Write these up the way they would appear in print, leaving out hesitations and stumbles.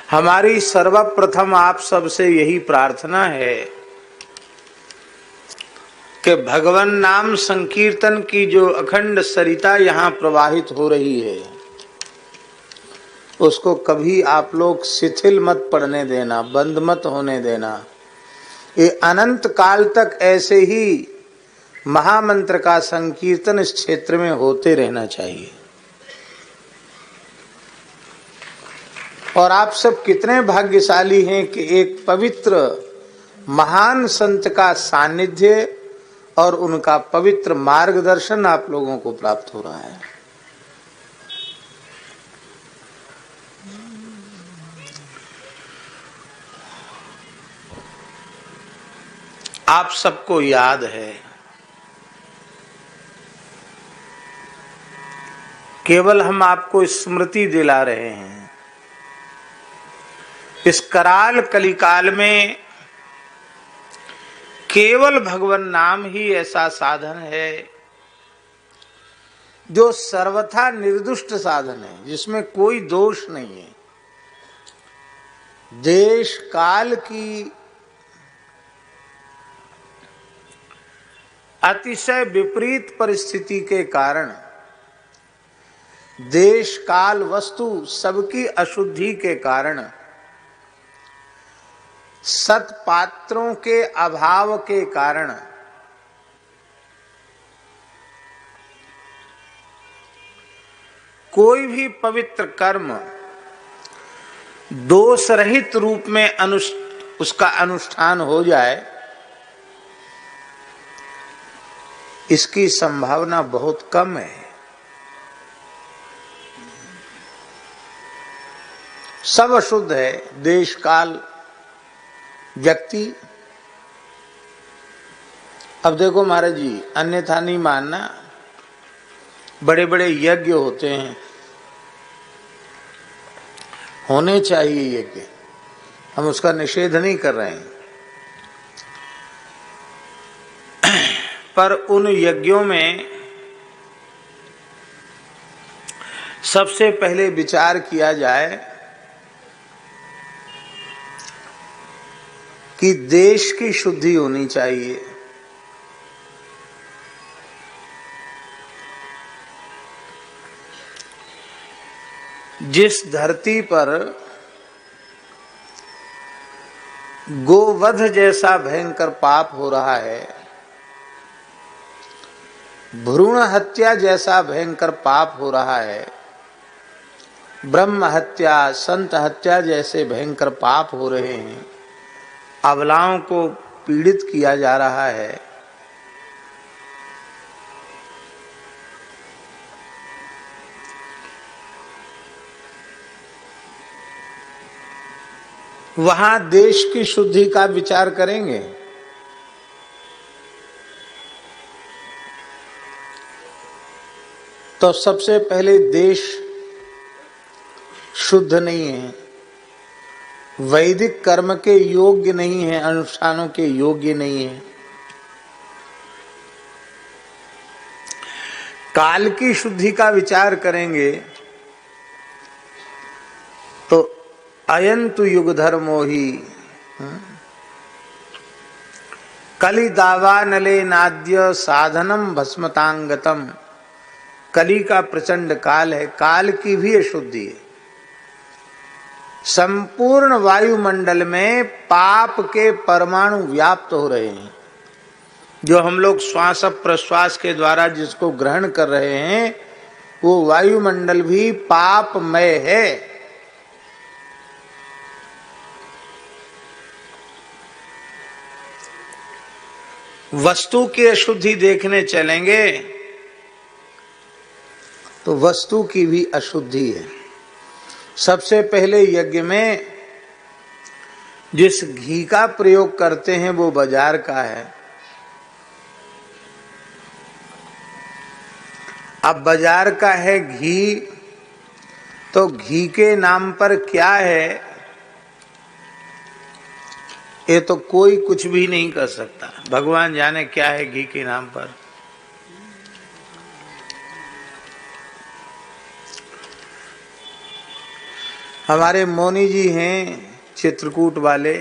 हमारी सर्वप्रथम आप सबसे यही प्रार्थना है कि भगवान नाम संकीर्तन की जो अखंड सरिता यहाँ प्रवाहित हो रही है उसको कभी आप लोग शिथिल मत पड़ने देना, बंद मत होने देना। ये अनंत काल तक ऐसे ही महामंत्र का संकीर्तन इस क्षेत्र में होते रहना चाहिए। और आप सब कितने भाग्यशाली हैं कि एक पवित्र महान संत का सानिध्य और उनका पवित्र मार्गदर्शन आप लोगों को प्राप्त हो रहा है। आप सबको याद है, केवल हम आपको स्मृति दिला रहे हैं। इस कराल कलिकाल में केवल भगवान नाम ही ऐसा साधन है जो सर्वथा निर्दुष्ट साधन है, जिसमें कोई दोष नहीं है। देश काल की अतिशय विपरीत परिस्थिति के कारण, देश काल वस्तु सबकी अशुद्धि के कारण, सत्पात्रों के अभाव के कारण कोई भी पवित्र कर्म दोष रहित रूप में उसका अनुष्ठान हो जाए, इसकी संभावना बहुत कम है। सब अशुद्ध है, देश काल व्यक्ति। अब देखो महाराज जी, अन्यथा नहीं मानना, बड़े बड़े यज्ञ होते हैं, होने चाहिए यज्ञ, हम उसका निषेध नहीं कर रहे हैं, पर उन यज्ञों में सबसे पहले विचार किया जाए कि देश की शुद्धि होनी चाहिए। जिस धरती पर गोवध जैसा भयंकर पाप हो रहा है, भ्रूण हत्या जैसा भयंकर पाप हो रहा है, ब्रह्म हत्या, संत हत्या जैसे भयंकर पाप हो रहे हैं, अबलाओं को पीड़ित किया जा रहा है, वहां देश की शुद्धि का विचार करेंगे? तो सबसे पहले देश शुद्ध नहीं है, वैदिक कर्म के योग्य नहीं है, अनुष्ठानों के योग्य नहीं है। काल की शुद्धि का विचार करेंगे तो अयंतु युग धर्मो ही कलि दावानले नाद्य साधनम भस्मतांगतम। कली का प्रचंड काल है, काल की भी अशुद्धि है। संपूर्ण वायुमंडल में पाप के परमाणु व्याप्त हो रहे हैं। जो हम लोग श्वास प्रश्वास के द्वारा जिसको ग्रहण कर रहे हैं, वो वायुमंडल भी पापमय है। वस्तु की अशुद्धि देखने चलेंगे तो वस्तु की भी अशुद्धि है। सबसे पहले यज्ञ में जिस घी का प्रयोग करते हैं वो बाजार का है। अब बाजार का है घी, तो घी के नाम पर क्या है ये तो कोई कुछ भी नहीं कर सकता। भगवान जाने क्या है घी के नाम पर। हमारे मौनी जी हैं चित्रकूट वाले,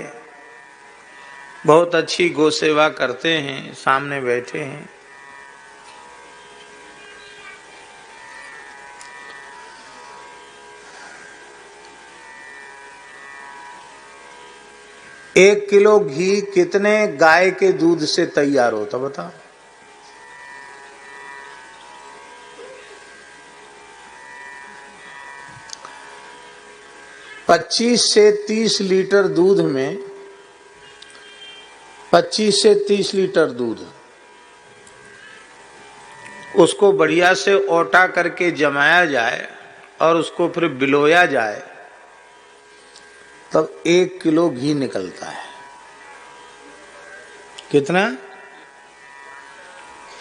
बहुत अच्छी गौ सेवा करते हैं, सामने बैठे हैं। एक किलो घी कितने गाय के दूध से तैयार होता बताओ? 25 से 30 लीटर दूध में 25 से 30 लीटर दूध, उसको बढ़िया से ओटा करके जमाया जाए और उसको फिर बिलोया जाए, तब 1 किलो घी निकलता है। कितना?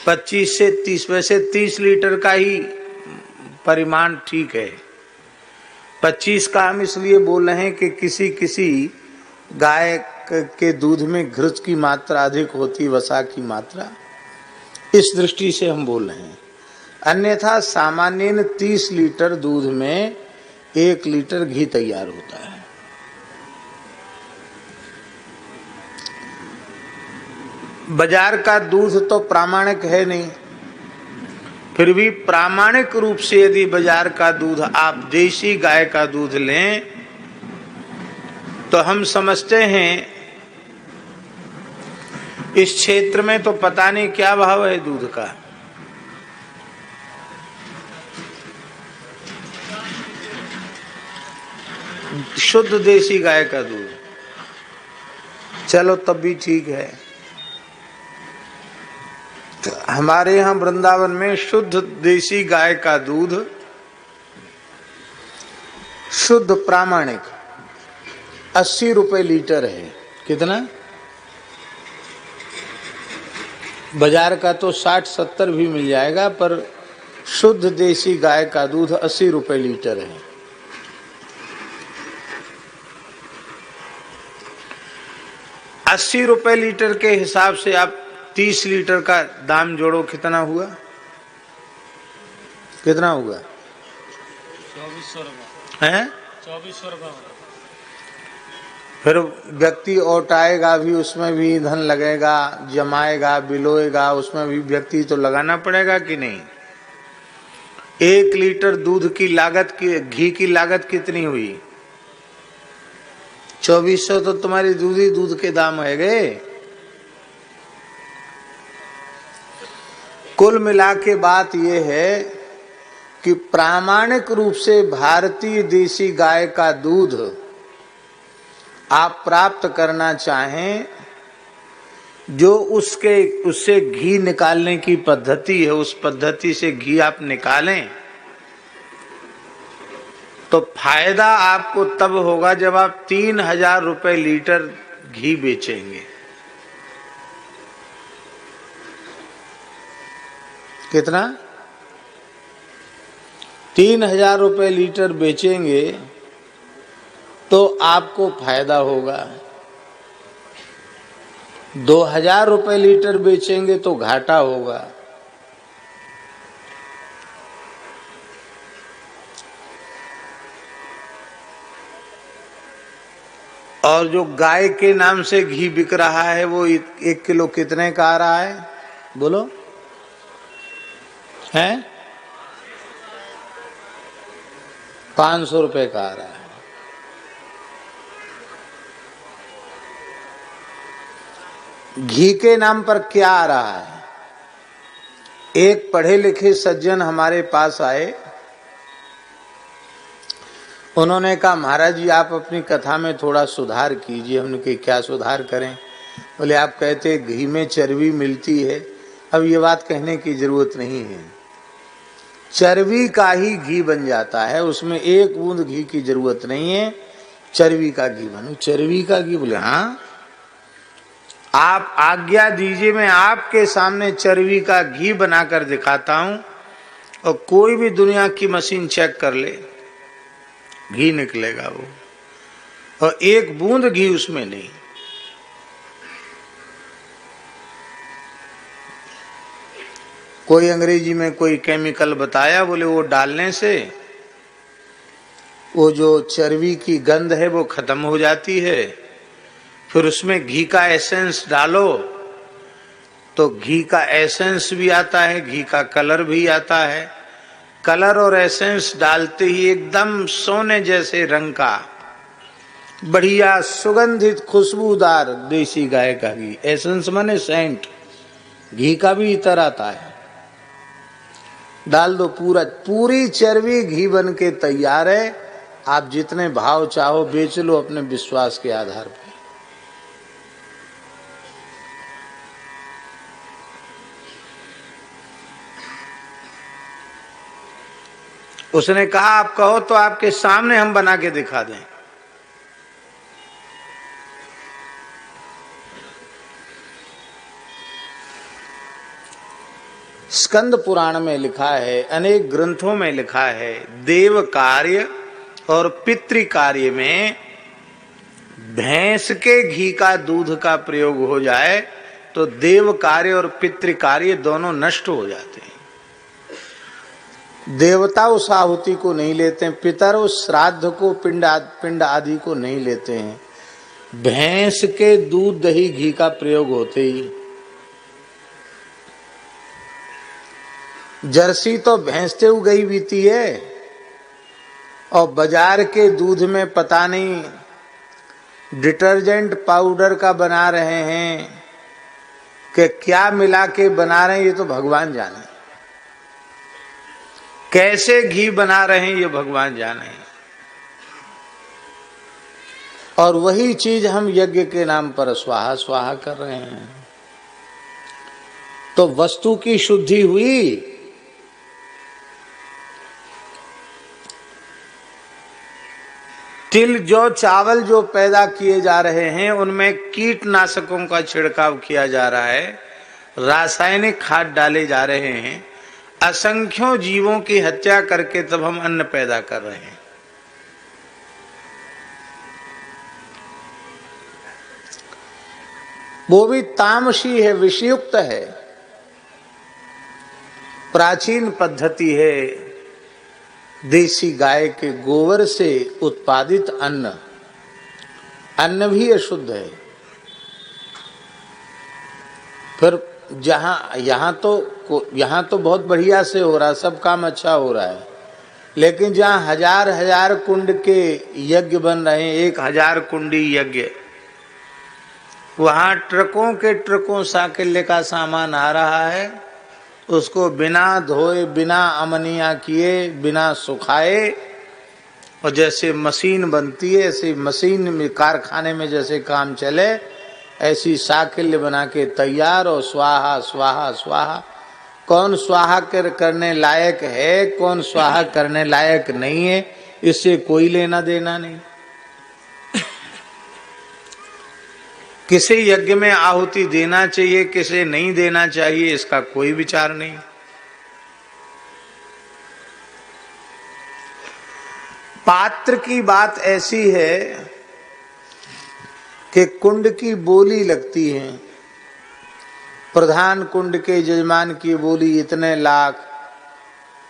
25 से 30। वैसे 30 लीटर का ही परिमाण ठीक है। 25 का हम इसलिए बोल रहे हैं कि किसी किसी गाय के दूध में घृत की मात्रा अधिक होती, वसा की मात्रा, इस दृष्टि से हम बोल रहे हैं। अन्यथा सामान्य 30 लीटर दूध में 1 लीटर घी तैयार होता है। बाजार का दूध तो प्रामाणिक है नहीं, फिर भी प्रामाणिक रूप से यदि बाजार का दूध आप देसी गाय का दूध लें तो हम समझते हैं इस क्षेत्र में तो पता नहीं क्या भाव है दूध का। शुद्ध देसी गाय का दूध, चलो तब भी ठीक है। तो हमारे यहाँ वृंदावन में शुद्ध देसी गाय का दूध, शुद्ध प्रामाणिक 80 रुपए लीटर है। कितना? बाजार का तो 60-70 भी मिल जाएगा, पर शुद्ध देसी गाय का दूध 80 रुपए लीटर है। ₹80 लीटर के हिसाब से आप 30 लीटर का दाम जोड़ो, कितना हुआ? कितना हुआ? 2400 रुपये है। 2400 रुपये। फिर व्यक्ति औटाएगा भी, उसमें भी ईंधन लगेगा, जमाएगा, बिलोएगा, उसमें भी व्यक्ति तो लगाना पड़ेगा कि नहीं? 1 लीटर दूध की लागत की, घी की लागत कितनी हुई? 2400 तो तुम्हारी दूध ही दूध के दाम है गए। कुल मिला के बात यह है कि प्रामाणिक रूप से भारतीय देसी गाय का दूध आप प्राप्त करना चाहें, जो उससे घी निकालने की पद्धति है, उस पद्धति से घी आप निकालें तो फायदा आपको तब होगा जब आप 3000 रुपए लीटर घी बेचेंगे। कितना? 3000 रुपए लीटर बेचेंगे तो आपको फायदा होगा। 2000 रुपए लीटर बेचेंगे तो घाटा होगा। और जो गाय के नाम से घी बिक रहा है वो 1 किलो कितने का आ रहा है बोलो? है 500 रुपए का आ रहा है। घी के नाम पर क्या आ रहा है? एक पढ़े लिखे सज्जन हमारे पास आए, उन्होंने कहा महाराज जी आप अपनी कथा में थोड़ा सुधार कीजिए। हमने कहा क्या सुधार करें? बोले आप कहते घी में चर्बी मिलती है। अब ये बात कहने की जरूरत नहीं है, चर्बी का ही घी बन जाता है, उसमें 1 बूंद घी की जरूरत नहीं है, चर्बी का घी बनो। चर्बी का घी? बोले हाँ, आप आज्ञा दीजिए, मैं आपके सामने चर्बी का घी बनाकर दिखाता हूं और कोई भी दुनिया की मशीन चेक कर ले, घी निकलेगा वो, और 1 बूंद घी उसमें नहीं। कोई अंग्रेजी में कोई केमिकल बताया, बोले वो डालने से वो जो चर्बी की गंध है वो खत्म हो जाती है। फिर उसमें घी का एसेंस डालो तो घी का एसेंस भी आता है, घी का कलर भी आता है। कलर और एसेंस डालते ही एकदम सोने जैसे रंग का बढ़िया सुगंधित खुशबूदार देसी गाय का घी, एसेंस माने सेंट, घी का भी इतर आता है, डाल दो। पूरी चर्बी घी बन के तैयार है। आप जितने भाव चाहो बेच लो अपने विश्वास के आधार पर। उसने कहा आप कहो तो आपके सामने हम बना के दिखा दें। स्कंद पुराण में लिखा है, अनेक ग्रंथों में लिखा है, देव कार्य और पितृ कार्य में भैंस के घी का दूध का प्रयोग हो जाए तो देव कार्य और पितृ कार्य दोनों नष्ट हो जाते हैं। देवता उस आहुति को नहीं लेते हैं, पितर उस श्राद्ध को पिंड आदि को नहीं लेते हैं। भैंस के दूध दही घी का प्रयोग होते ही। जर्सी तो भैंस से उगई बीती है और बाजार के दूध में पता नहीं डिटर्जेंट पाउडर का बना रहे हैं कि क्या मिला के बना रहे हैं, ये तो भगवान जाने। कैसे घी बना रहे हैं ये भगवान जाने। और वही चीज हम यज्ञ के नाम पर स्वाहा स्वाहा कर रहे हैं। तो वस्तु की शुद्धि हुई, तिल जौ चावल जो पैदा किए जा रहे हैं उनमें कीटनाशकों का छिड़काव किया जा रहा है, रासायनिक खाद डाले जा रहे हैं, असंख्यों जीवों की हत्या करके तब हम अन्न पैदा कर रहे हैं। वो भी तामसी है, विषयुक्त है। प्राचीन पद्धति है देसी गाय के गोबर से उत्पादित अन्न। अन्न भी अशुद्ध है। फिर यहाँ तो बहुत बढ़िया से हो रहा है, सब काम अच्छा हो रहा है, लेकिन जहाँ हजार हजार कुंड के यज्ञ बन रहे हैं, 1000 कुंडी यज्ञ, वहाँ ट्रकों के ट्रकों साकल्य का सामान आ रहा है, उसको बिना धोए, बिना अमनिया किए, बिना सुखाए, और जैसे मशीन बनती है ऐसे मशीन में कारखाने में जैसे काम चले ऐसी साकल्य बना के तैयार, और स्वाहा स्वाहा स्वाहा। कौन स्वाहा करने लायक है, कौन स्वाहा करने लायक नहीं है, इससे कोई लेना देना नहीं। किसे यज्ञ में आहुति देना चाहिए, किसे नहीं देना चाहिए, इसका कोई विचार नहीं। पात्र की बात ऐसी है कि कुंड की बोली लगती है। प्रधान कुंड के यजमान की बोली इतने लाख,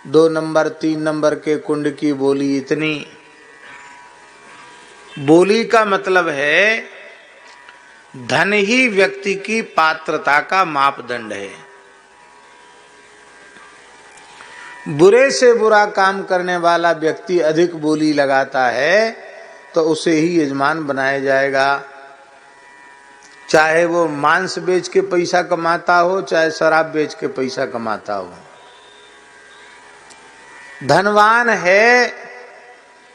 2 नंबर 3 नंबर के कुंड की बोली इतनी। बोली का मतलब है धन ही व्यक्ति की पात्रता का मापदंड है। बुरे से बुरा काम करने वाला व्यक्ति अधिक बोली लगाता है तो उसे ही यजमान बनाया जाएगा, चाहे वो मांस बेच के पैसा कमाता हो, चाहे शराब बेच के पैसा कमाता हो। धनवान है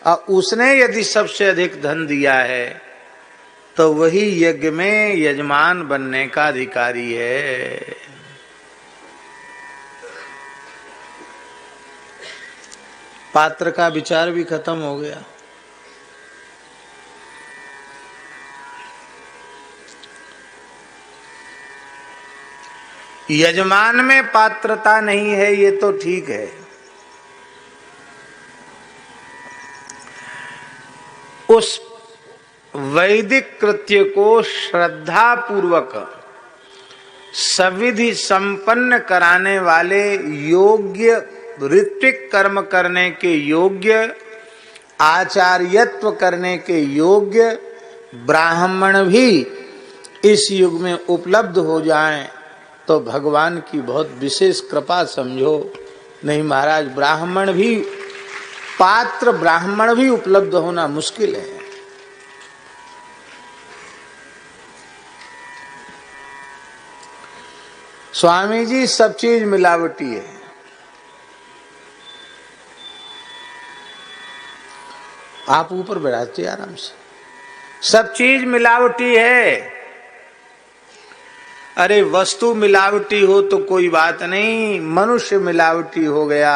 और उसने यदि सबसे अधिक धन दिया है तो वही यज्ञ में यजमान बनने का अधिकारी है। पात्र का विचार भी खत्म हो गया। यजमान में पात्रता नहीं है ये तो ठीक है, उस वैदिक कृत्य को श्रद्धा पूर्वक सविधि संपन्न कराने वाले योग्य, ऋत्विक कर्म करने के योग्य आचार्यत्व करने के योग्य ब्राह्मण भी इस युग में उपलब्ध हो जाएं तो भगवान की बहुत विशेष कृपा समझो। नहीं महाराज, ब्राह्मण भी, पात्र ब्राह्मण भी उपलब्ध होना मुश्किल है। स्वामी जी सब चीज मिलावटी है। आप ऊपर बैठाते आराम से, सब चीज मिलावटी है। अरे वस्तु मिलावटी हो तो कोई बात नहीं, मनुष्य मिलावटी हो गया,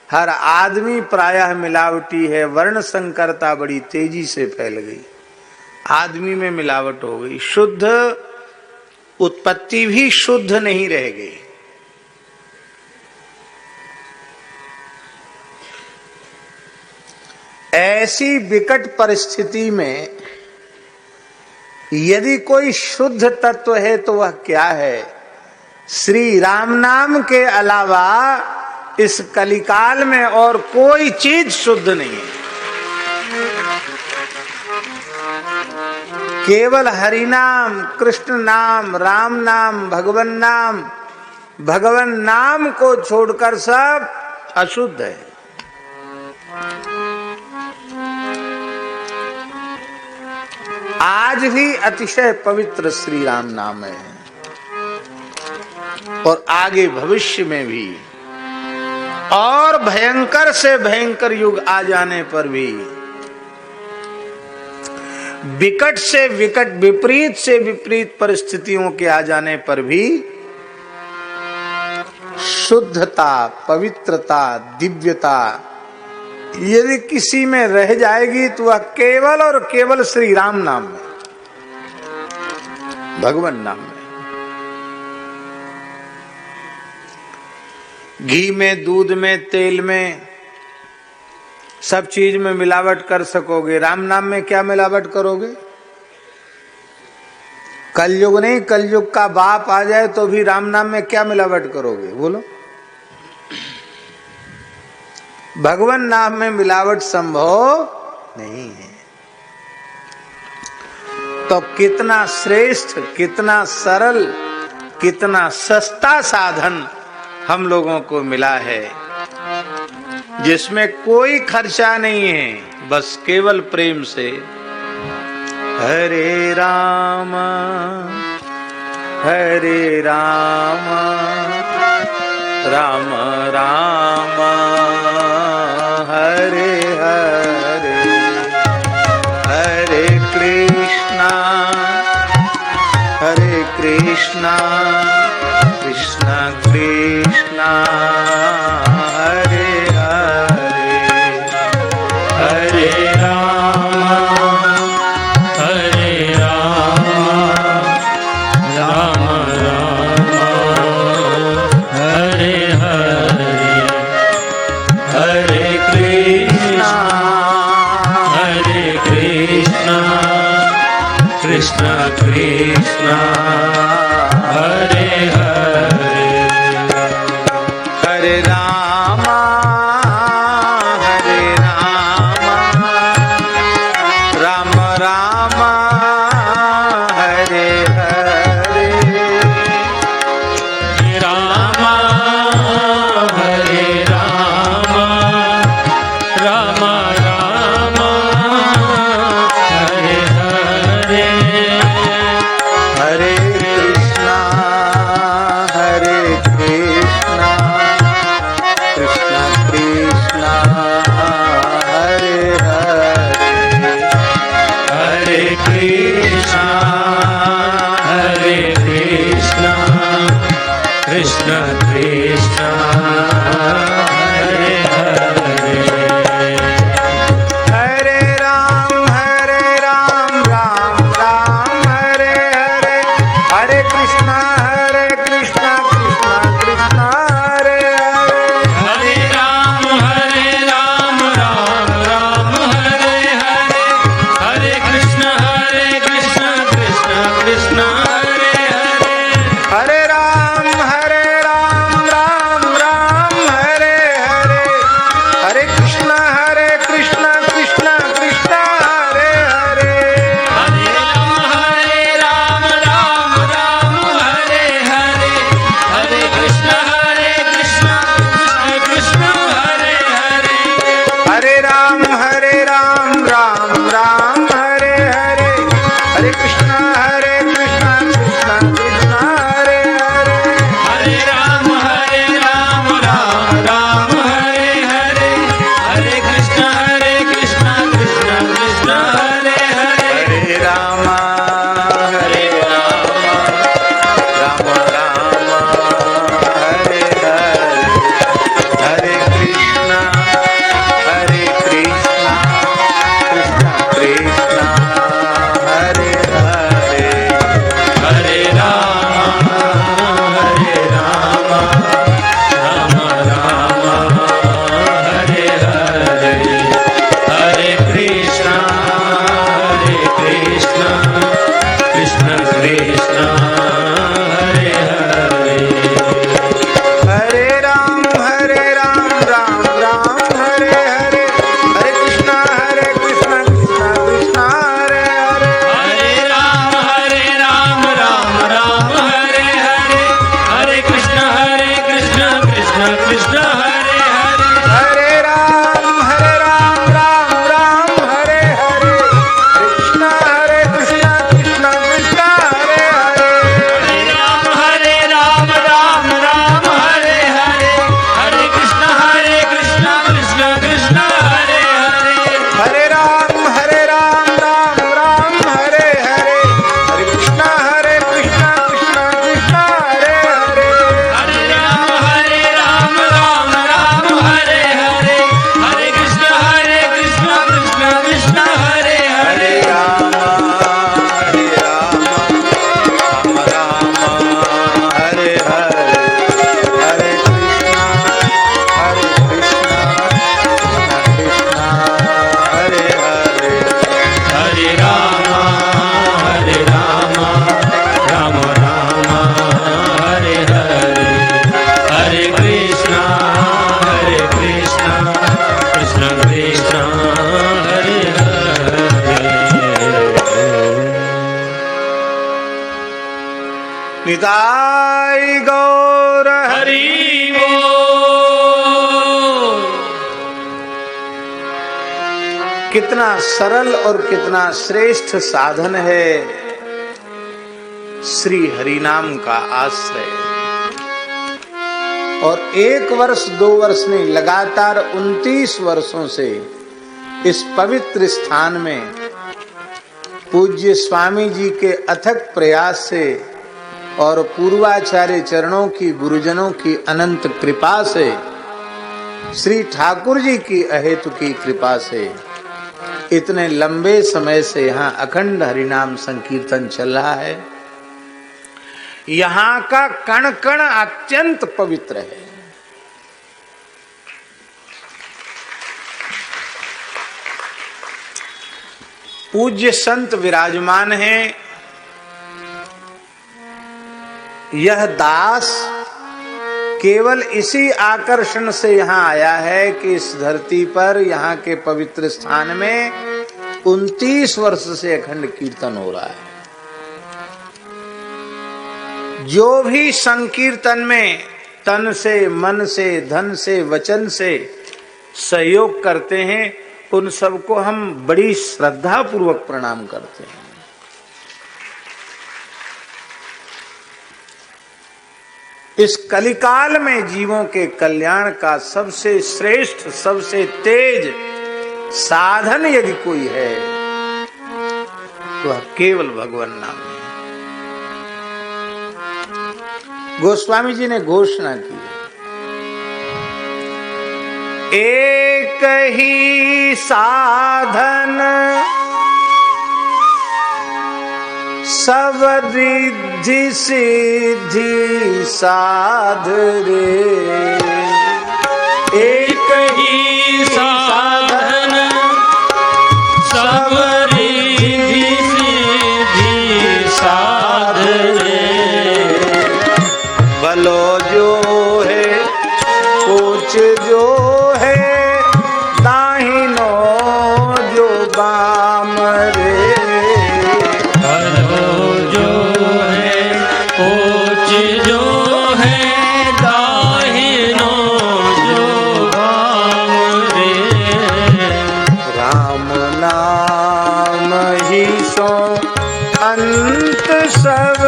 हर आदमी प्रायः मिलावटी है। वर्ण संकरता बड़ी तेजी से फैल गई, आदमी में मिलावट हो गई, शुद्ध उत्पत्ति भी शुद्ध नहीं रह गई। ऐसी विकट परिस्थिति में यदि कोई शुद्ध तत्व है तो वह क्या है? श्री राम नाम के अलावा इस कलिकाल में और कोई चीज शुद्ध नहीं है। केवल हरि नाम, कृष्ण नाम, राम नाम, भगवन नाम को छोड़कर सब अशुद्ध है। आज भी अतिशय पवित्र श्री राम नाम है और आगे भविष्य में भी, और भयंकर से भयंकर युग आ जाने पर भी, विकट से विकट, विपरीत से विपरीत परिस्थितियों के आ जाने पर भी शुद्धता, पवित्रता, दिव्यता यदि किसी में रह जाएगी तो वह केवल और केवल श्री राम नाम में, भगवान नाम में। घी में, दूध में, तेल में, सब चीज में मिलावट कर सकोगे, राम नाम में क्या मिलावट करोगे? कलयुग नहीं, कलयुग का बाप आ जाए तो भी राम नाम में क्या मिलावट करोगे? बोलो। भगवान नाम में मिलावट संभव नहीं है। तो कितना श्रेष्ठ, कितना सरल, कितना सस्ता साधन हम लोगों को मिला है, जिसमें कोई खर्चा नहीं है, बस केवल प्रेम से हरे राम राम राम हरे हरे, हरे कृष्णा कृष्णा कृष्णा हरे हरे, हरे राम राम राम हरे हरे, हरे कृष्णा कृष्णा कृष्णा हरे हरे, हरे राम राम राम हरे हरे, राम हरे राम राम राम हरे हरे, हरे कृष्णा कृष्णा कितना सरल और कितना श्रेष्ठ साधन है श्री हरिनाम का आश्रय। और 1 वर्ष 2 वर्ष नहीं, लगातार 29 वर्षों से इस पवित्र स्थान में पूज्य स्वामी जी के अथक प्रयास से और पूर्वाचार्य चरणों की, गुरुजनों की अनंत कृपा से, श्री ठाकुर जी की अहेतु की कृपा से इतने लंबे समय से यहाँ अखंड हरिनाम संकीर्तन चल रहा है। यहाँ का कण कण अत्यंत पवित्र है। पूज्य संत विराजमान हैं। यह दास केवल इसी आकर्षण से यहाँ आया है कि इस धरती पर, यहाँ के पवित्र स्थान में 29 वर्ष से अखंड कीर्तन हो रहा है। जो भी संकीर्तन में तन से, मन से, धन से, वचन से सहयोग करते हैं, उन सबको हम बड़ी श्रद्धा पूर्वक प्रणाम करते हैं। इस कलिकाल में जीवों के कल्याण का सबसे श्रेष्ठ, सबसे तेज साधन यदि कोई है तो केवल भगवान नाम है। गोस्वामी जी ने घोषणा की, एक ही साधन सब रिद्धि सिद्धि साध रे। एक ही साधन सब रिद्धि सिद्धि साध रे। भलो जो है कुछ जो है दाहिनो जो बाम रे। भलो जो है कुछ जो है दाहिनो जो बाम रे। राम नाम ही सो अंत सब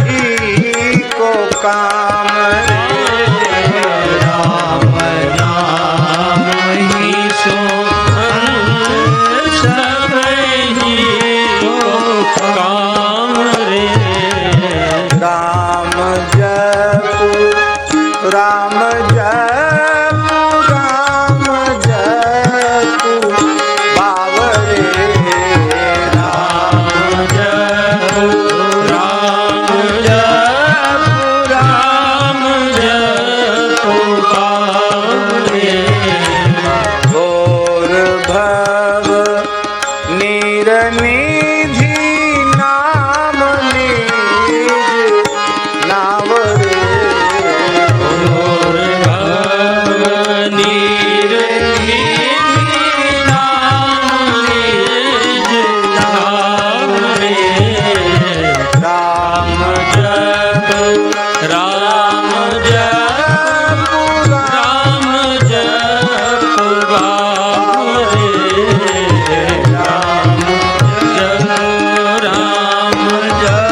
ही को काम रे। राम नाम ही सो सब ही को काम रे। राम जप राम जप राम जप बावरे। राम जप राम जप राम जप पावरे। घोर भव निरनिधि नाम निज नावरे। और भव नीर नाम निज नाम रे। राम जप राम जप राम जप बावरे। राम जप राम जप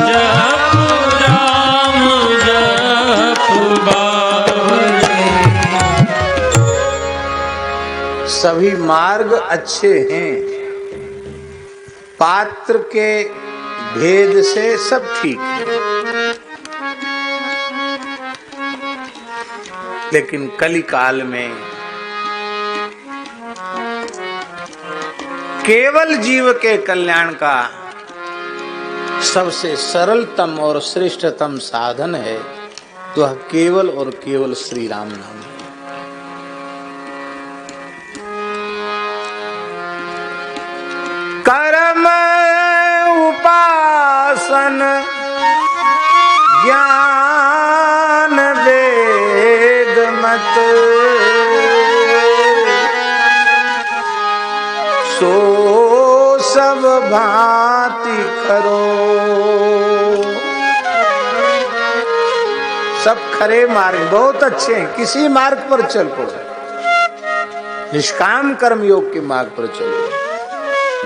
राम जप बावरे। सभी मार्ग अच्छे हैं, पात्र के भेद से सब ठीक है, लेकिन कलिकाल में केवल जीव के कल्याण का सबसे सरलतम और श्रेष्ठतम साधन है तो वह केवल और केवल श्री राम नाम है। कर्म उपासन ज्ञान वेद मत सो सब भांति करो। सब खरे मार्ग बहुत अच्छे हैं, किसी मार्ग पर चल पड़ो, निष्काम कर्म योग के मार्ग पर चलो।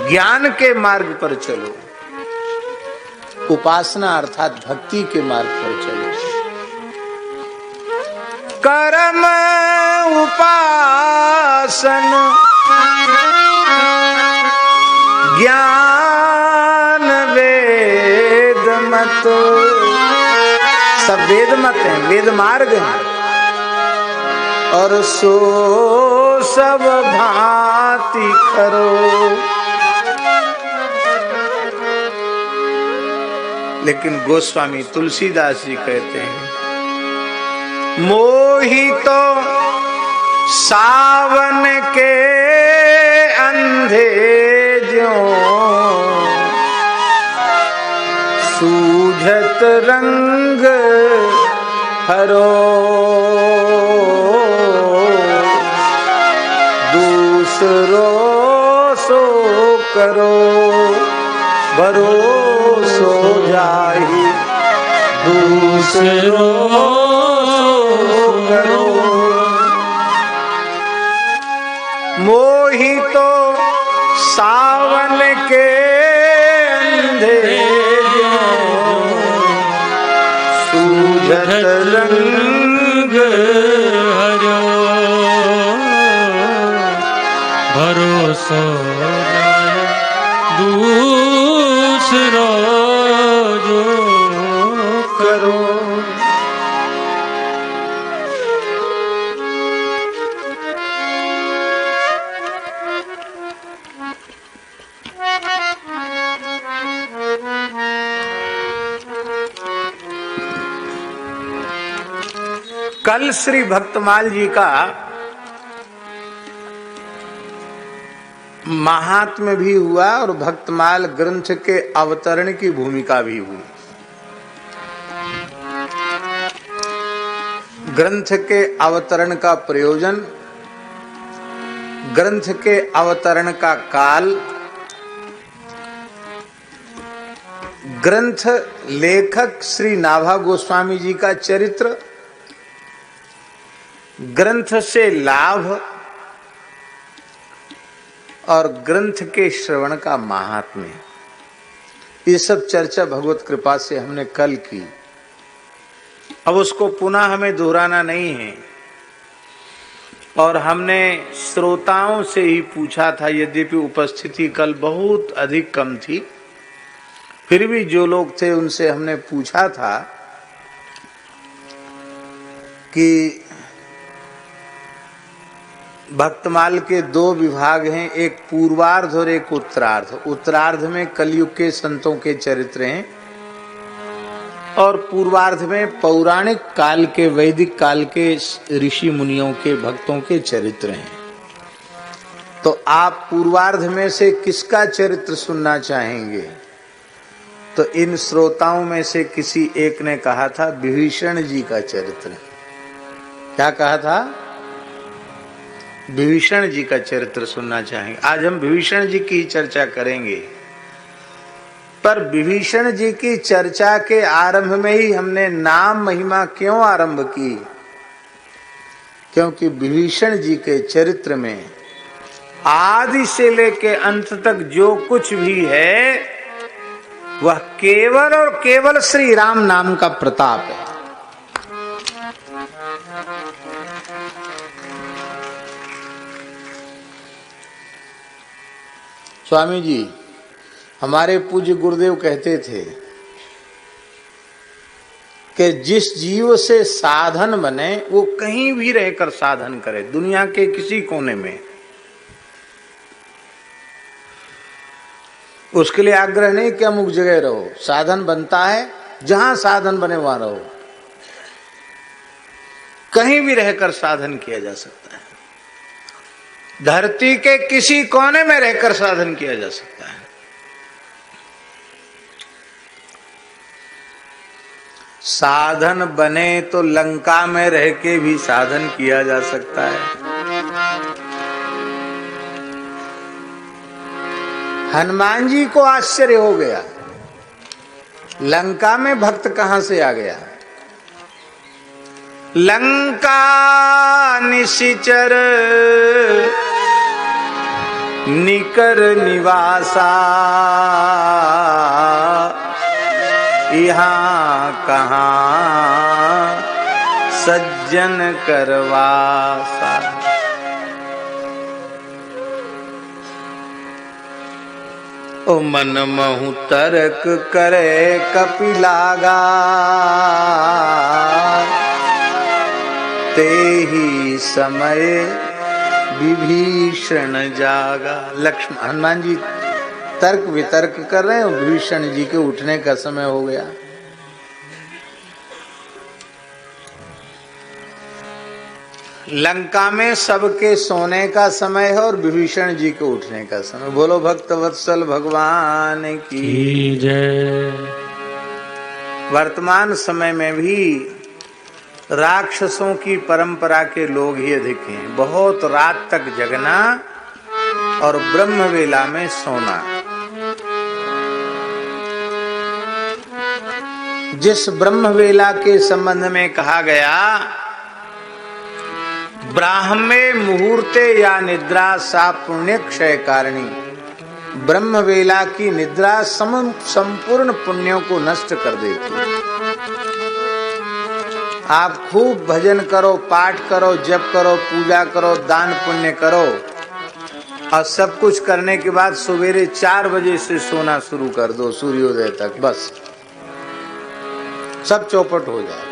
ज्ञान के मार्ग पर चलो, उपासना अर्थात भक्ति के मार्ग पर चलो। कर्म उपासन ज्ञान वेद मत, सब वेद मत हैं, वेद मार्ग हैं। और सो सब भांति करो। लेकिन गोस्वामी तुलसीदास जी कहते हैं, मोही तो सावन के अंधे ज्यों सूझत रंग हरो, दूसरो सो करो भरोसो जाहि, दूसरो करो। मोही तो सावन के अंधे सूझत रंग हरो, भरोसो दूसरो जो करो। कल श्री भक्तमाल जी का महात्म्य भी हुआ और भक्तमाल ग्रंथ के अवतरण की भूमिका भी हुई। ग्रंथ के अवतरण का प्रयोजन, ग्रंथ के अवतरण का काल, ग्रंथ लेखक श्री नाभा गोस्वामी जी का चरित्र, ग्रंथ से लाभ और ग्रंथ के श्रवण का महात्म्य, ये सब चर्चा भगवत कृपा से हमने कल की। अब उसको पुनः हमें दोहराना नहीं है। और हमने श्रोताओं से ही पूछा था, यद्यपि उपस्थिति कल बहुत अधिक कम थी, फिर भी जो लोग थे उनसे हमने पूछा था कि भक्तमाल के दो विभाग हैं, एक पूर्वार्ध और एक उत्तरार्ध। उत्तरार्ध में कलयुग के संतों के चरित्र हैं और पूर्वार्ध में पौराणिक काल के, वैदिक काल के ऋषि मुनियों के, भक्तों के चरित्र हैं। तो आप पूर्वार्ध में से किसका चरित्र सुनना चाहेंगे? तो इन श्रोताओं में से किसी एक ने कहा था विभीषण जी का चरित्र। क्या कहा था? विभीषण जी का चरित्र सुनना चाहेंगे। आज हम विभीषण जी की चर्चा करेंगे, पर विभीषण जी की चर्चा के आरंभ में ही हमने नाम महिमा क्यों आरंभ की? क्योंकि विभीषण जी के चरित्र में आदि से लेके अंत तक जो कुछ भी है वह केवल और केवल श्री राम नाम का प्रताप है। स्वामी जी, हमारे पूज्य गुरुदेव कहते थे कि जिस जीव से साधन बने वो कहीं भी रहकर साधन करे, दुनिया के किसी कोने में। उसके लिए आग्रह नहीं कि अमुक जगह रहो, साधन बनता है जहां साधन बने वहां रहो। कहीं भी रहकर साधन किया जा सकता है, धरती के किसी कोने में रहकर साधन किया जा सकता है। साधन बने तो लंका में रह के भी साधन किया जा सकता है। हनुमान जी को आश्चर्य हो गया, लंका में भक्त कहां से आ गया? लंका निशिचर निकर निवासा यहाँ कहाँ सज्जन करवासा। ओ मन महु तर्क करे कपिलागा, ते ही समय विभीषण जागा। लक्ष्मण हनुमान जी तर्क वितर्क कर रहे हैं, विभीषण जी के उठने का समय हो गया। लंका में सबके सोने का समय है और विभीषण जी के उठने का समय। बोलो भक्त वत्सल भगवान की जय। वर्तमान समय में भी राक्षसों की परंपरा के लोग ही अधिक हैं। बहुत रात तक जगना और ब्रह्म वेला में सोना। जिस ब्रह्म वेला के संबंध में कहा गया, ब्राह्मे मुहूर्ते या निद्रा सा पुण्य क्षय कारिणी। ब्रह्म वेला की निद्रा संपूर्ण पुण्यों को नष्ट कर देती है। आप खूब भजन करो, पाठ करो, जप करो, पूजा करो, दान पुण्य करो और सब कुछ करने के बाद सवेरे 4 बजे से सोना शुरू कर दो सूर्योदय तक, बस सब चौपट हो जाए।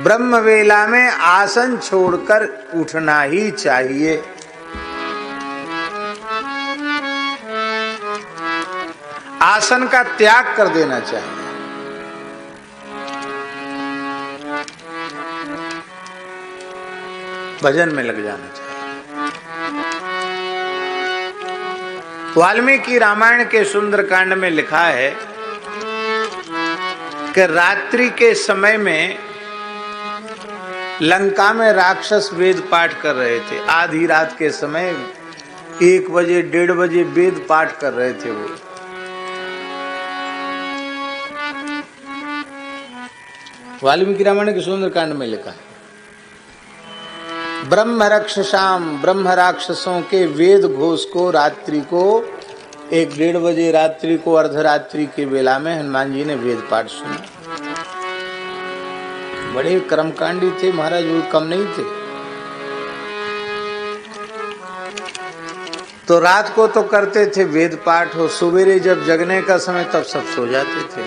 ब्रह्म वेला में आसन छोड़कर उठना ही चाहिए। आसन का त्याग कर देना चाहिए। भजन में लग जाना चाहिए। वाल्मीकि रामायण के सुंदरकांड में लिखा है कि रात्रि के समय में लंका में राक्षस वेद पाठ कर रहे थे। आधी रात के समय 1 बजे 1:30 बजे वेद पाठ कर रहे थे वो। वाल्मीकि रामायण के सुंदरकांड में लिखा है, ब्रह्म राक्षसों के वेद घोष को रात्रि को 1-1:30 बजे रात्रि को अर्धरात्रि के वेला में हनुमान जी ने वेद पाठ सुना। बड़े कर्मकांडी थे महाराज, वो कम नहीं थे। तो रात को तो करते थे वेद पाठ, हो सवेरे जब जगने का समय तब सब सो जाते थे।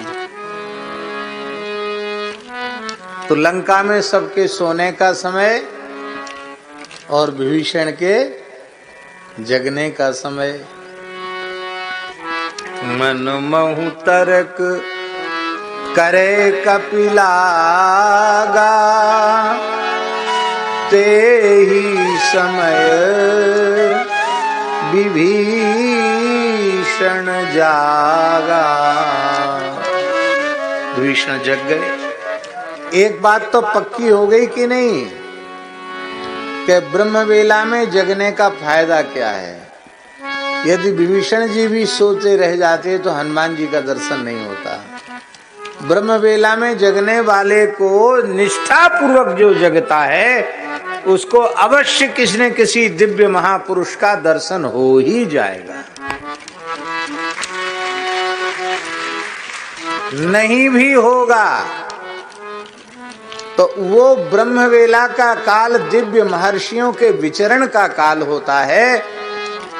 तो लंका में सबके सोने का समय और विभीषण के जगने का समय। मन महु तर्क करे कपिलागा, ते ही समय विभीषण जागा। विभीषण जग गए। एक बात तो पक्की हो गई कि नहीं कि ब्रह्म वेला में जगने का फायदा क्या है। यदि विभीषण जी भी सोते रह जाते तो हनुमान जी का दर्शन नहीं होता। ब्रह्म वेला में जगने वाले को निष्ठा पूर्वक जो जगता है उसको अवश्य किसी न किसी दिव्य महापुरुष का दर्शन हो ही जाएगा। नहीं भी होगा तो वो ब्रह्म वेला का काल दिव्य महर्षियों के विचरण का काल होता है।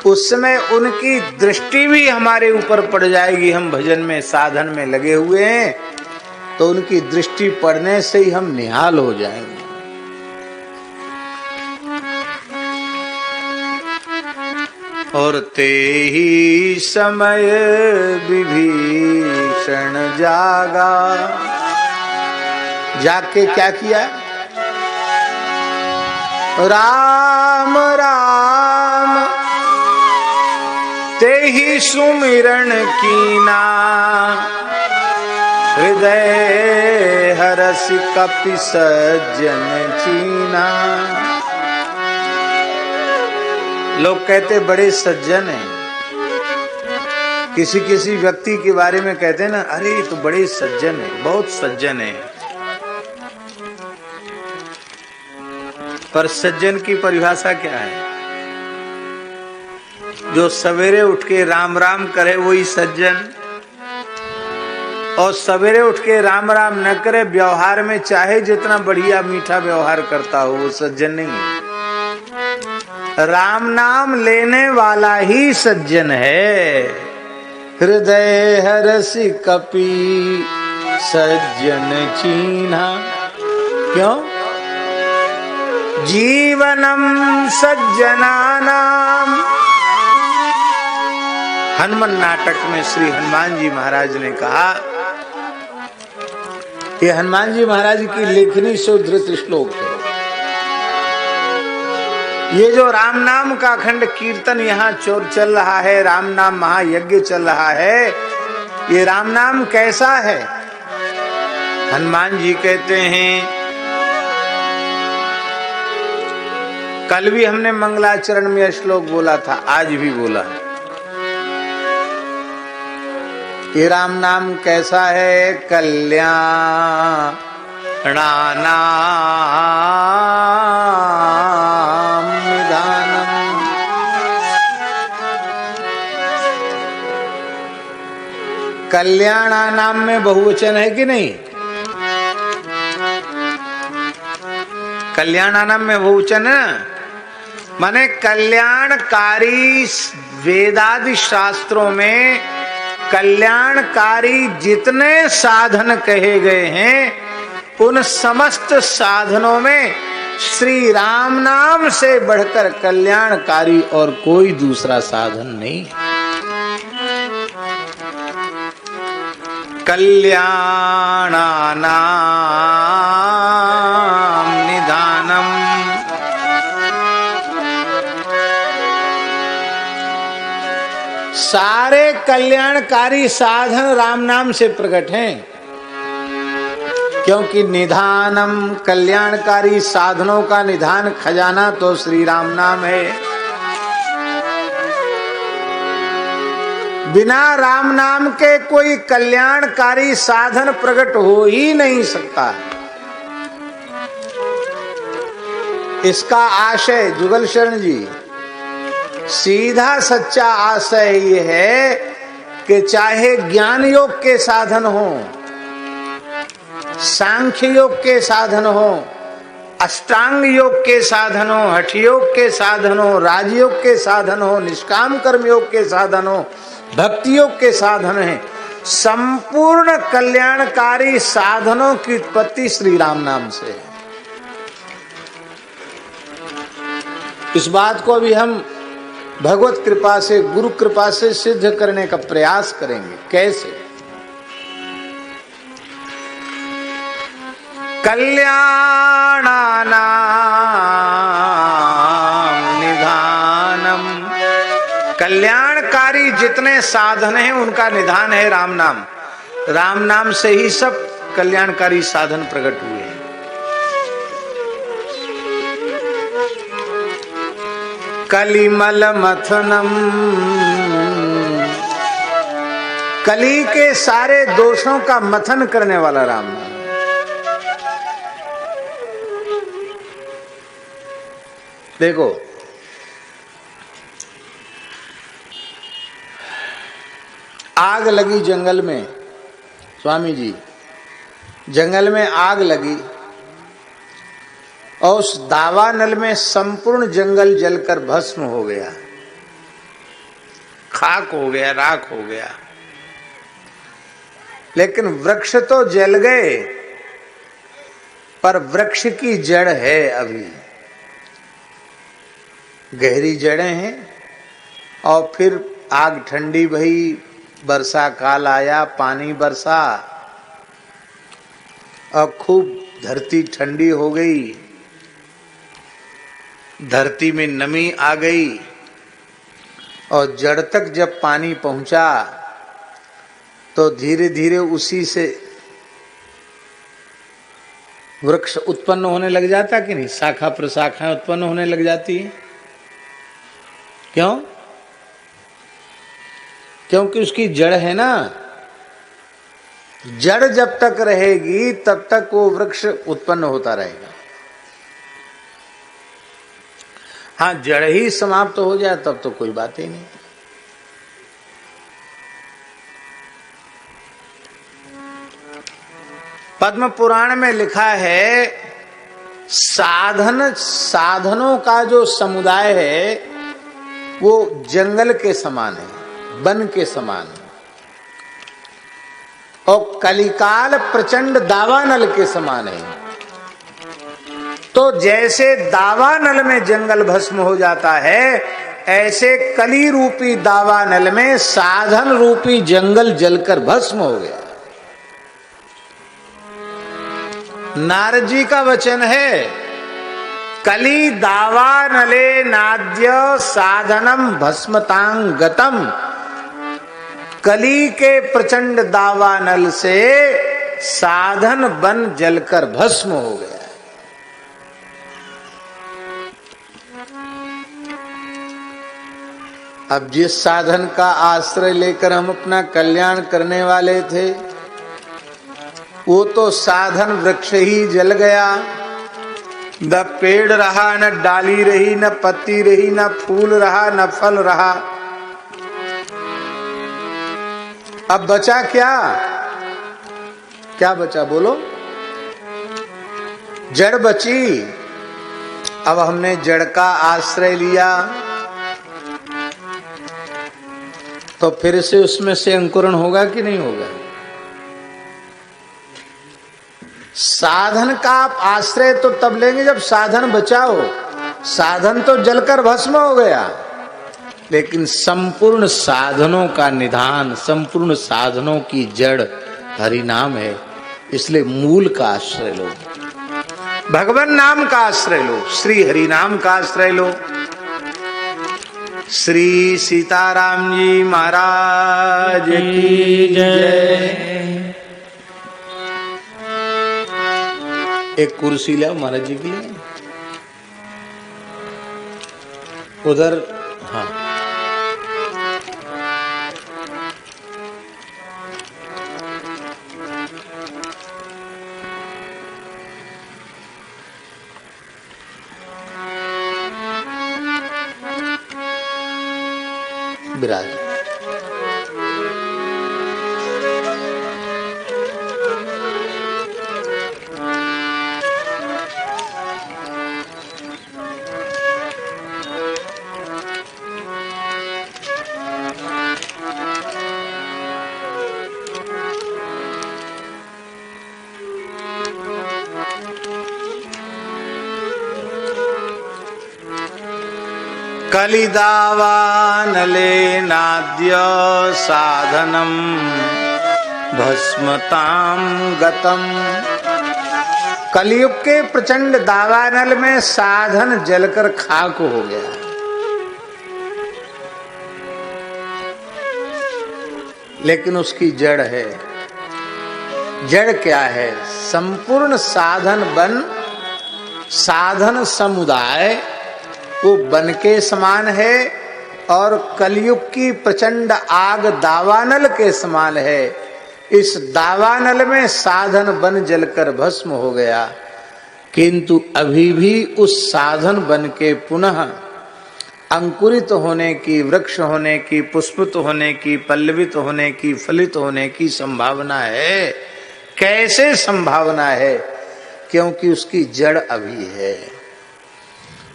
उस समय उनकी दृष्टि भी हमारे ऊपर पड़ जाएगी। हम भजन में साधन में लगे हुए हैं तो उनकी दृष्टि पड़ने से ही हम निहाल हो जाएंगे। और ते ही समय विभीषण जागा। जाग के क्या किया? राम राम ते ही सुमिरन कीना, हृदय हरस कपि सज्जन चीना। लोग कहते बड़े सज्जन हैं। किसी किसी व्यक्ति के बारे में कहते हैं ना, अरे तो बड़े सज्जन है, बहुत सज्जन है। पर सज्जन की परिभाषा क्या है? जो सवेरे उठ के राम राम करे वही सज्जन, और सवेरे उठ के राम राम न करे, व्यवहार में चाहे जितना बढ़िया मीठा व्यवहार करता हो, वो सज्जन नहीं है। राम नाम लेने वाला ही सज्जन है। हृदय हरसि कपि सज्जन चीन्हा। क्यों? जीवनम सज्जनानाम। हनुमान नाटक में श्री हनुमान जी महाराज ने कहा, ये हनुमान जी महाराज की लेखनी से उद्धृत श्लोक है। ये जो राम नाम का अखंड कीर्तन यहाँ चल रहा है, राम नाम महायज्ञ चल रहा है, ये राम नाम कैसा है? हनुमान जी कहते हैं, कल भी हमने मंगलाचरण में श्लोक बोला था, आज भी बोला है। ये राम नाम कैसा है? कल्याणानाम निधानम। कल्याणानाम में बहुवचन है कि नहीं? कल्याणानाम में बहुवचन है, माने कल्याणकारी वेदादि शास्त्रों में कल्याणकारी जितने साधन कहे गए हैं, उन समस्त साधनों में श्री राम नाम से बढ़कर कल्याणकारी और कोई दूसरा साधन नहीं है। कल्याणानाम निधानम। सारे कल्याणकारी साधन राम नाम से प्रकट हैं, क्योंकि निधानम, कल्याणकारी साधनों का निधान खजाना तो श्री राम नाम है। बिना राम नाम के कोई कल्याणकारी साधन प्रकट हो ही नहीं सकता। इसका आशय जुगल शरण जी, सीधा सच्चा आशय ये है कि चाहे ज्ञान योग के साधन हो, सांख्य योग के साधन हो, अष्टांग योग के साधन हो, हठ योग के साधन हो, राजयोग के साधन हो, निष्काम कर्म योग के साधन हो, भक्ति योग के साधन है, संपूर्ण कल्याणकारी साधनों की उत्पत्ति श्री राम नाम से है। इस बात को भी हम भगवत कृपा से, गुरु कृपा से सिद्ध करने का प्रयास करेंगे। कैसे? कल्याणानाम निधानम। कल्याणकारी जितने साधन हैं उनका निधान है राम नाम। राम नाम से ही सब कल्याणकारी साधन प्रकट हुए हैं। कलिमल मथनम। कली के सारे दोषों का मथन करने वाला राम नाम। देखो, आग लगी जंगल में, स्वामी जी, जंगल में आग लगी और उस दावानल में संपूर्ण जंगल जलकर भस्म हो गया, खाक हो गया, राख हो गया। लेकिन वृक्ष तो जल गए, पर वृक्ष की जड़ है, अभी गहरी जड़ें हैं। और फिर आग ठंडी भई, वर्षा काल आया, पानी बरसा और खूब धरती ठंडी हो गई, धरती में नमी आ गई और जड़ तक जब पानी पहुंचा तो धीरे धीरे उसी से वृक्ष उत्पन्न होने लग जाता कि नहीं? शाखा प्रशाखाएं उत्पन्न होने लग जाती है। क्यों? क्योंकि उसकी जड़ है ना। जड़ जब तक रहेगी तब तक वो वृक्ष उत्पन्न होता रहेगा। हाँ, जड़ ही समाप्त हो जाए तब तो कोई बात ही नहीं। पद्म पुराण में लिखा है, साधनों का जो समुदाय है वो जंगल के समान है, वन के समान है, और कलिकाल प्रचंड दावानल के समान है। तो जैसे दावानल में जंगल भस्म हो जाता है, ऐसे कली रूपी दावानल में साधन रूपी जंगल जलकर भस्म हो गया। नारद जी का वचन है, कली दावानले नाद्य साधनम भस्मतांग गतम। कली के प्रचंड दावानल से साधन बन जलकर भस्म हो गया। अब जिस साधन का आश्रय लेकर हम अपना कल्याण करने वाले थे, वो तो साधन वृक्ष ही जल गया। न पेड़ रहा, न डाली रही, न पत्ती रही, न फूल रहा, न फल रहा। अब बचा क्या? क्या बचा बोलो? जड़ बची। अब हमने जड़ का आश्रय लिया तो फिर से उसमें से अंकुरण होगा कि नहीं होगा? साधन का आप आश्रय तो तब लेंगे जब साधन बचाओ। साधन तो जलकर भस्म हो गया, लेकिन संपूर्ण साधनों का निधान, संपूर्ण साधनों की जड़ हरि नाम है। इसलिए मूल का आश्रय लो, भगवान नाम का आश्रय लो, श्री हरि नाम का आश्रय लो। श्री सीताराम जी महाराज की जय। एक कुर्सी लाओ महाराज जी के लिए उधर। हाँ, विराज। कलिदावानले नाद्य साधनम भस्मताम गतम। कलयुग के प्रचंड दावानल में साधन जलकर खाक हो गया। लेकिन उसकी जड़ है। जड़ क्या है? संपूर्ण साधन बन, साधन समुदाय वो बन के समान है, और कलयुग की प्रचंड आग दावानल के समान है। इस दावानल में साधन बन जलकर भस्म हो गया, किंतु अभी भी उस साधन बन के पुनः अंकुरित होने की, वृक्ष होने की, पुष्पित होने की, पल्लवित होने की, फलित होने की संभावना है। कैसे संभावना है? क्योंकि उसकी जड़ अभी है।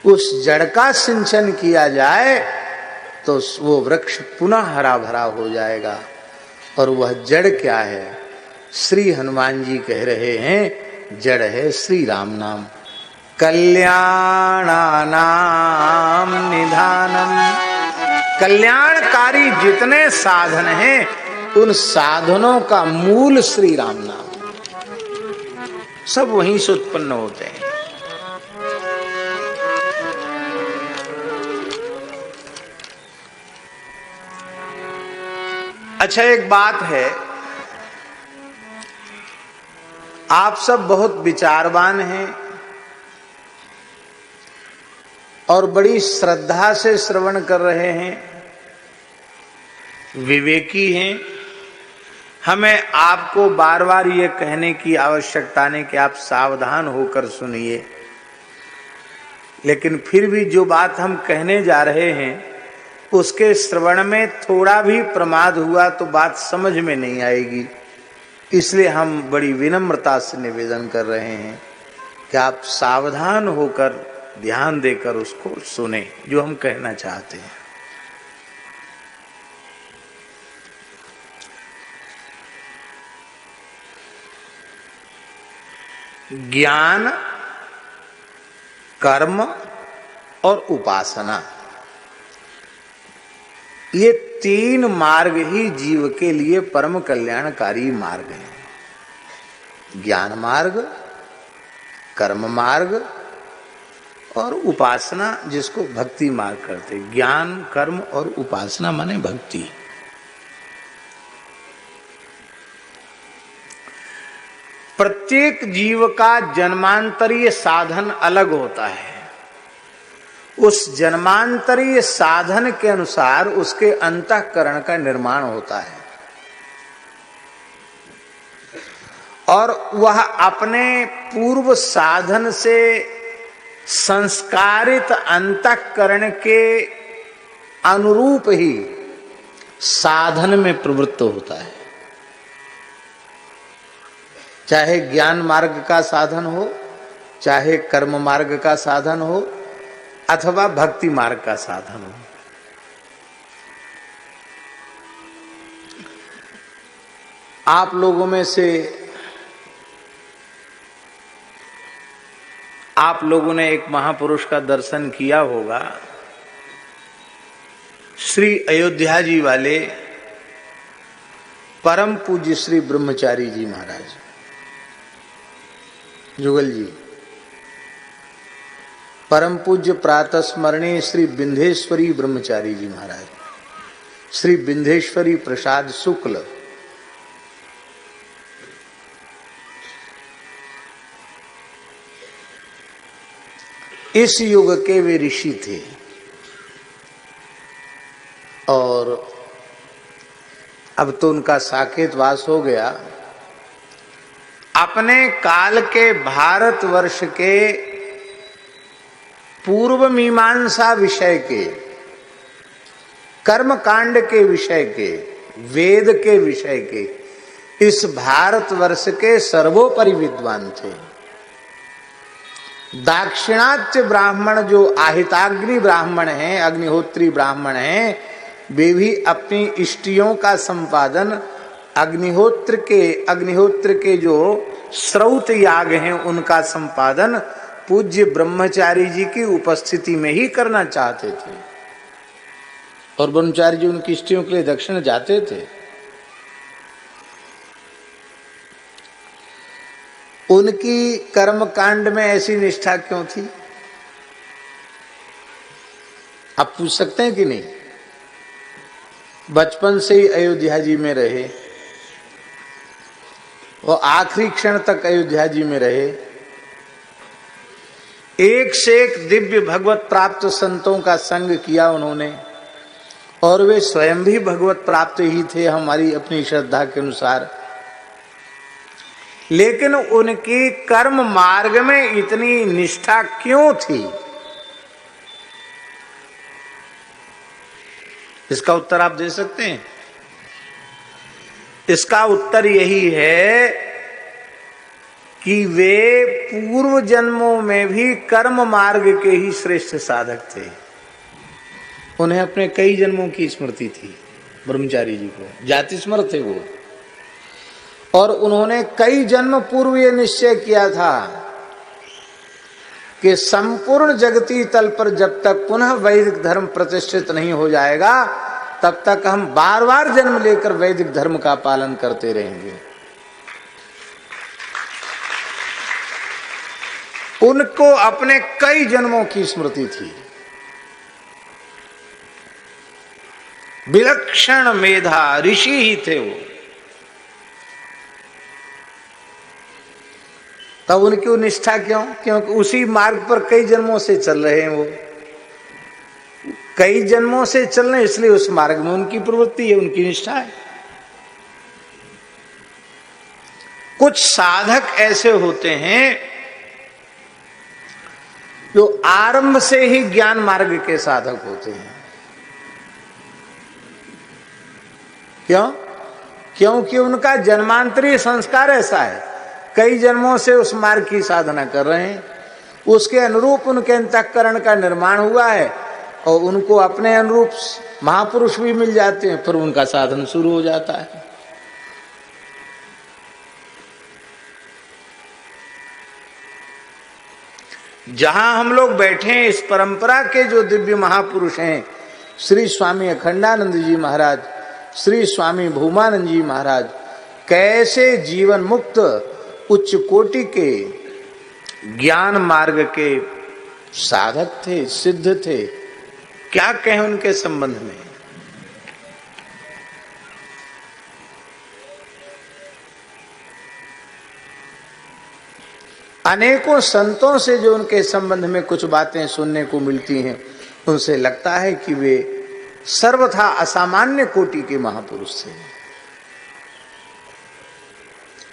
उस जड़ का सिंचन किया जाए तो वो वृक्ष पुनः हरा भरा हो जाएगा। और वह जड़ क्या है? श्री हनुमान जी कह रहे हैं, जड़ है श्री राम नाम। कल्याणानाम निधानम। कल्याणकारी जितने साधन हैं, उन साधनों का मूल श्री राम नाम। सब वहीं से उत्पन्न होते हैं। अच्छा, एक बात है, आप सब बहुत विचारवान हैं और बड़ी श्रद्धा से श्रवण कर रहे हैं, विवेकी हैं। हमें आपको बार बार ये कहने की आवश्यकता नहीं कि आप सावधान होकर सुनिए। लेकिन फिर भी जो बात हम कहने जा रहे हैं उसके श्रवण में थोड़ा भी प्रमाद हुआ तो बात समझ में नहीं आएगी। इसलिए हम बड़ी विनम्रता से निवेदन कर रहे हैं कि आप सावधान होकर ध्यान देकर उसको सुने जो हम कहना चाहते हैं। ज्ञान, कर्म और उपासना, ये तीन मार्ग ही जीव के लिए परम कल्याणकारी मार्ग हैं। ज्ञान मार्ग, कर्म मार्ग और उपासना, जिसको भक्ति मार्ग कहते हैं। ज्ञान, कर्म और उपासना माने भक्ति। प्रत्येक जीव का जन्मांतरीय साधन अलग होता है। उस जन्मांतरीय साधन के अनुसार उसके अंतःकरण का निर्माण होता है और वह अपने पूर्व साधन से संस्कारित अंतःकरण के अनुरूप ही साधन में प्रवृत्त होता है। चाहे ज्ञान मार्ग का साधन हो, चाहे कर्म मार्ग का साधन हो, अथवा भक्ति मार्ग का साधन हो। आप लोगों में से आप लोगों ने एक महापुरुष का दर्शन किया होगा, श्री अयोध्या जी वाले परम पूज्य श्री ब्रह्मचारी जी महाराज, जुगल जी। परम पूज्य प्रातः स्मरणीय श्री विंध्येश्वरी ब्रह्मचारी जी महाराज, श्री विंध्येश्वरी प्रसाद शुक्ल, इस युग के वे ऋषि थे और अब तो उनका साकेतवास हो गया। अपने काल के भारतवर्ष के पूर्व मीमांसा विषय के, कर्म कांड के विषय के, वेद के विषय के इस भारतवर्ष के सर्वोपरि विद्वान थे। दाक्षिणात्य ब्राह्मण जो आहिताग्नि ब्राह्मण हैं, अग्निहोत्री ब्राह्मण हैं, वे भी अपनी इष्टियों का संपादन अग्निहोत्र के जो श्रौत याग हैं उनका संपादन पूज्य ब्रह्मचारी जी की उपस्थिति में ही करना चाहते थे और ब्रह्मचारी जी उनकी इष्टियों के लिए दक्षिण जाते थे। उनकी कर्म कांड में ऐसी निष्ठा क्यों थी? आप पूछ सकते हैं कि नहीं? बचपन से ही अयोध्या जी में रहे, वो आखिरी क्षण तक अयोध्या जी में रहे, एक से एक दिव्य भगवत प्राप्त संतों का संग किया उन्होंने और वे स्वयं भी भगवत प्राप्त ही थे हमारी अपनी श्रद्धा के अनुसार। लेकिन उनकी कर्म मार्ग में इतनी निष्ठा क्यों थी? इसका उत्तर आप दे सकते हैं? इसका उत्तर यही है कि वे पूर्व जन्मों में भी कर्म मार्ग के ही श्रेष्ठ साधक थे। उन्हें अपने कई जन्मों की स्मृति थी। ब्रह्मचारी जी को जाति स्मृत थे वो, और उन्होंने कई जन्म पूर्व ये निश्चय किया था कि संपूर्ण जगती तल पर जब तक पुनः वैदिक धर्म प्रतिष्ठित नहीं हो जाएगा तब तक हम बार बार जन्म लेकर वैदिक धर्म का पालन करते रहेंगे। उनको अपने कई जन्मों की स्मृति थी। विलक्षण मेधा ऋषि ही थे वो। तब उनकी निष्ठा क्यों? क्योंकि उसी मार्ग पर कई जन्मों से चल रहे हैं वो, कई जन्मों से चल रहे, इसलिए उस मार्ग में उनकी प्रवृत्ति है, उनकी निष्ठा है। कुछ साधक ऐसे होते हैं जो आरंभ से ही ज्ञान मार्ग के साधक होते हैं। क्यों? क्योंकि उनका जन्मांतरीय संस्कार ऐसा है, कई जन्मों से उस मार्ग की साधना कर रहे हैं, उसके अनुरूप उनके अंतःकरण का निर्माण हुआ है और उनको अपने अनुरूप महापुरुष भी मिल जाते हैं, फिर उनका साधन शुरू हो जाता है। जहां हम लोग बैठे हैं, इस परंपरा के जो दिव्य महापुरुष हैं, श्री स्वामी अखंडानंद जी महाराज, श्री स्वामी भूमानंद जी महाराज, कैसे जीवन मुक्त उच्च कोटि के ज्ञान मार्ग के साधक थे, सिद्ध थे, क्या कहें उनके संबंध में। अनेकों संतों से जो उनके संबंध में कुछ बातें सुनने को मिलती हैं, उनसे लगता है कि वे सर्वथा असामान्य कोटि के महापुरुष थे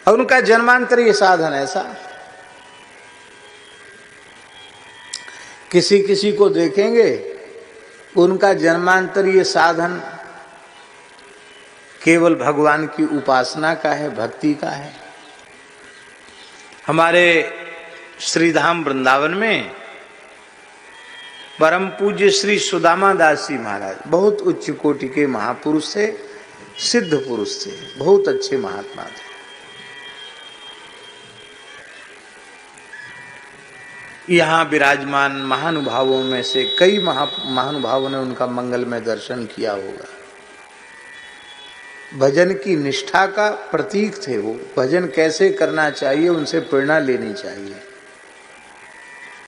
और उनका जन्मांतरीय साधन ऐसा। किसी किसी को देखेंगे उनका जन्मांतरीय साधन केवल भगवान की उपासना का है, भक्ति का है। हमारे श्रीधाम वृंदावन में परम पूज्य श्री सुदामा दास जी महाराज बहुत उच्च कोटि के महापुरुष थे, सिद्ध पुरुष थे, बहुत अच्छे महात्मा थे। यहाँ विराजमान महानुभावों में से कई महानुभावों ने उनका मंगलमय दर्शन किया होगा। भजन की निष्ठा का प्रतीक थे वो, भजन कैसे करना चाहिए उनसे प्रेरणा लेनी चाहिए।